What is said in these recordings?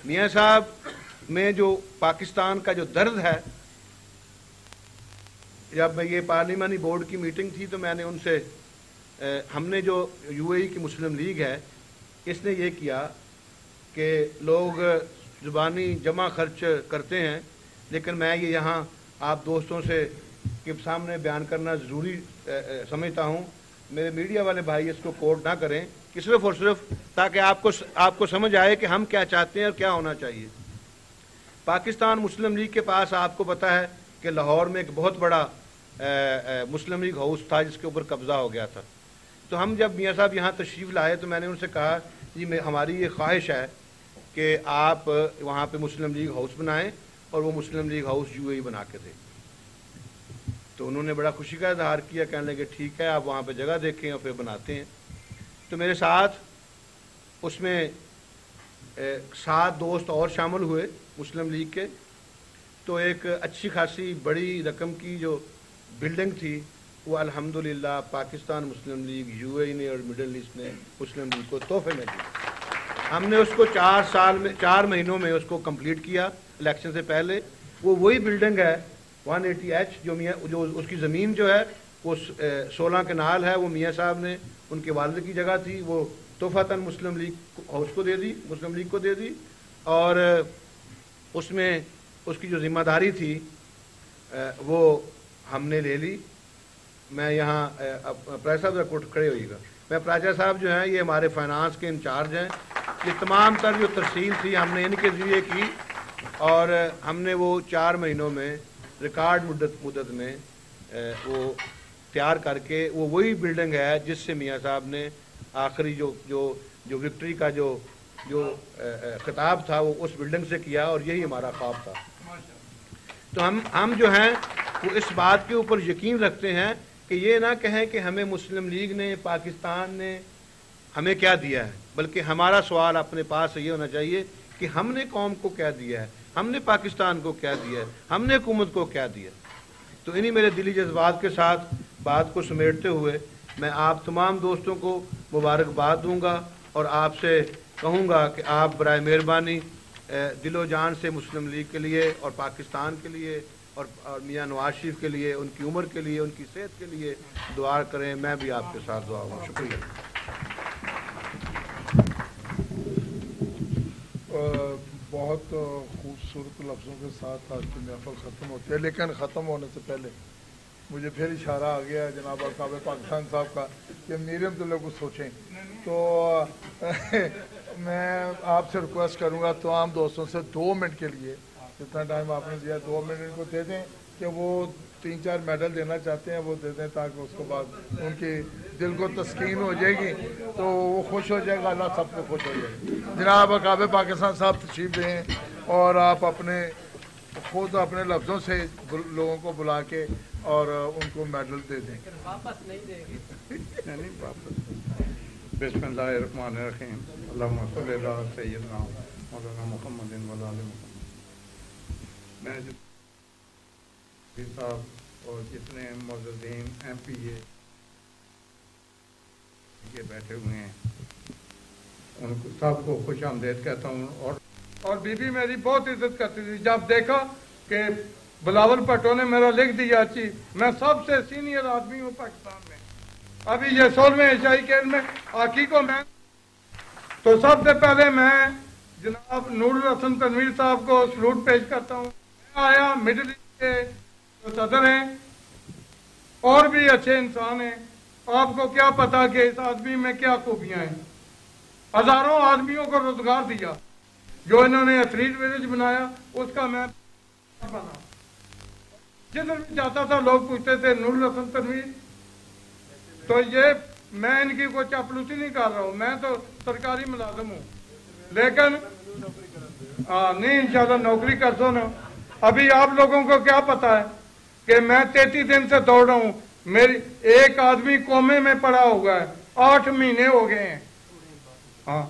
میاں صاحب میں جو پاکستان کا جو درد ہے، جب یہ پارلیمانی بورڈ کی میٹنگ تھی تو میں نے ان سے ہم نے جو یو اے ای کی مسلم لیگ ہے اس نے یہ کیا کہ لوگ زبانی جمع خرچ کرتے ہیں، لیکن میں یہ یہاں آپ دوستوں سے کے سامنے بیان کرنا ضروری سمجھتا ہوں، میرے میڈیا والے بھائی اس کو کوٹ نہ کریں کہ صرف اور صرف تاکہ آپ کو سمجھ آئے کہ ہم کیا چاہتے ہیں اور کیا ہونا چاہیے۔ پاکستان مسلم لیگ کے پاس آپ کو پتہ ہے کہ لاہور میں ایک بہت بڑا مسلم لیگ ہاؤس تھا جس کے اوپر قبضہ ہو گیا تھا، تو ہم جب میاں صاحب یہاں تشریف لائے تو میں نے ان سے کہا جی ہماری یہ خواہش ہے کہ آپ وہاں پہ مسلم لیگ ہاؤس بنائیں اور وہ مسلم لیگ ہاؤس یو اے ای بنا کے دیں۔ تو انہوں نے بڑا خوشی کا اظہار کیا، کہنے لگے ٹھیک ہے آپ وہاں پہ جگہ دیکھیں اور پھر بناتے ہیں۔ تو میرے ساتھ اس میں 7 دوست اور شامل ہوئے مسلم لیگ کے، تو ایک اچھی خاصی بڑی رقم کی جو بلڈنگ تھی وہ الحمدللہ پاکستان مسلم لیگ یو اے ای نے اور مڈل ایسٹ نے مسلم لیگ کو تحفے میں دی۔ ہم نے اس کو 4 مہینوں میں اس کو کمپلیٹ کیا الیکشن سے پہلے۔ وہ وہی بلڈنگ ہے 180H جو اس کی زمین جو ہے وہ 16 کنال ہے، وہ میاں صاحب نے ان کے والد کی جگہ تھی، وہ تحفتاً مسلم لیگ ہاؤس کو دے دی، مسلم لیگ کو دے دی، اور اس میں اس کی جو ذمہ داری تھی وہ ہم نے لے لی۔ میں یہاں پراجا صاحب کھڑے ہوئیے گا، میں پراجا صاحب جو ہیں یہ ہمارے فائنانس کے انچارج ہیں، یہ تمام تر جو ترسیل تھی ہم نے ان کے ذریعے کی، اور ہم نے وہ 4 مہینوں میں ریکارڈ مدت میں وہ تیار کر کے وہ وہی بلڈنگ ہے جس سے میاں صاحب نے آخری جو وکٹری کا جو خطاب تھا وہ اس بلڈنگ سے کیا، اور یہی ہمارا خواب تھا۔ تو ہم جو ہیں وہ اس بات کے اوپر یقین رکھتے ہیں کہ یہ نہ کہیں کہ ہمیں مسلم لیگ نے پاکستان نے ہمیں کیا دیا ہے، بلکہ ہمارا سوال اپنے پاس یہ ہونا چاہیے کہ ہم نے قوم کو کیا دیا ہے، ہم نے پاکستان کو کیا دیا ہے، ہم نے حکومت کو کیا دیا۔ تو انہی میرے دلی جذبات کے ساتھ بات کو سمیٹتے ہوئے میں آپ تمام دوستوں کو مبارکباد دوں گا، اور آپ سے کہوں گا کہ آپ برائے مہربانی دل و جان سے مسلم لیگ کے لیے اور پاکستان کے لیے اور میاں نواز شریف کے لیے، ان کی عمر کے لیے، ان کی صحت کے لیے دعا کریں۔ میں بھی آپ کے ساتھ دعا ہوں۔ شکریہ۔ بہت خوبصورت لفظوں کے ساتھ آج کی محفل ختم ہوتی ہے، لیکن ختم ہونے سے پہلے مجھے پھر اشارہ آ گیا ہے جناب القاب پاکستان صاحب کا کہ میرے متعلق کچھ سوچیں، تو میں آپ سے ریکویسٹ کروں گا تمام دوستوں سے 2 منٹ کے لیے، جتنا ٹائم آپ نے دیا 2 منٹ ان کو دے دیں کہ وہ 3-4 میڈل دینا چاہتے ہیں وہ دے دیں، تاکہ اس کے بعد ان کی دل کو تسکین ہو جائے گی تو وہ خوش ہو جائے گا، اللہ سب کو خوش ہو جائے گا۔ جناب القاب پاکستان صاحب تشریف لیں، اور آپ خود اپنے لفظوں سے لوگوں کو بلا کے اور ان کو میڈل دے دیں۔ واپس نہیں دیں گے؟ نہیں واپس۔ بسم اللہ الرحمن الرحیم، اللہم صلی اللہ علی سیدنا مولانا محمد و آل محمد۔ میں صاحب اور جتنے معززین ایم پی اے بیٹھے ہوئے ہیں ان کو سب کو خوش آمدید کہتا ہوں، اور بی بی میری بہت عزت کرتی تھی۔ جب دیکھا کہ بلاول بھٹو نے میرا لکھ دیا میں سب سے سینئر آدمی ہوں پاکستان میں، ابھی یہ 16ویں ایشیائی کھیل میں ہاکی کو میں، تو سب سے پہلے میں جناب نور الحسن تنویر صاحب کو سلوٹ پیش کرتا ہوں۔ میں آیا مڈل ایسٹ کے جو صدر ہیں اور بھی اچھے انسان ہیں، آپ کو کیا پتا کہ اس آدمی میں کیا خوبیاں ہیں۔ ہزاروں آدمیوں کو روزگار دیا، جو انہوں نے ایتھلیٹ ولیج بنایا اس کا میں بنا۔ جدھر بھی جاتا تھا لوگ پوچھتے تھے نور الحسن تنویر، تو یہ میں ان کی کوئی چاپلوسی نہیں کر رہا ہوں، میں تو سرکاری ملازم ہوں، لیکن نہیں انشاءاللہ نوکری کر سو نا۔ ابھی آپ لوگوں کو کیا پتا ہے کہ میں 33 دن سے دوڑ رہا ہوں، میری ایک آدمی کومے میں پڑا ہوگا ہے، 8 مہینے ہو گئے ہیں، ہاں،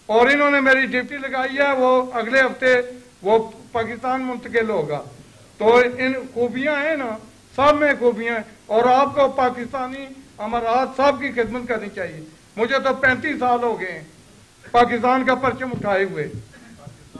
اور انہوں نے میری ڈیوٹی لگائی ہے، وہ اگلے ہفتے وہ پاکستان منتقل ہوگا۔ تو ان خوبیاں ہیں نا، سب میں خوبیاں ہیں، اور آپ کو پاکستانی امارات صاحب کی خدمت کرنی چاہیے۔ مجھے تو 35 سال ہو گئے ہیں پاکستان کا پرچم اٹھائے ہوئے،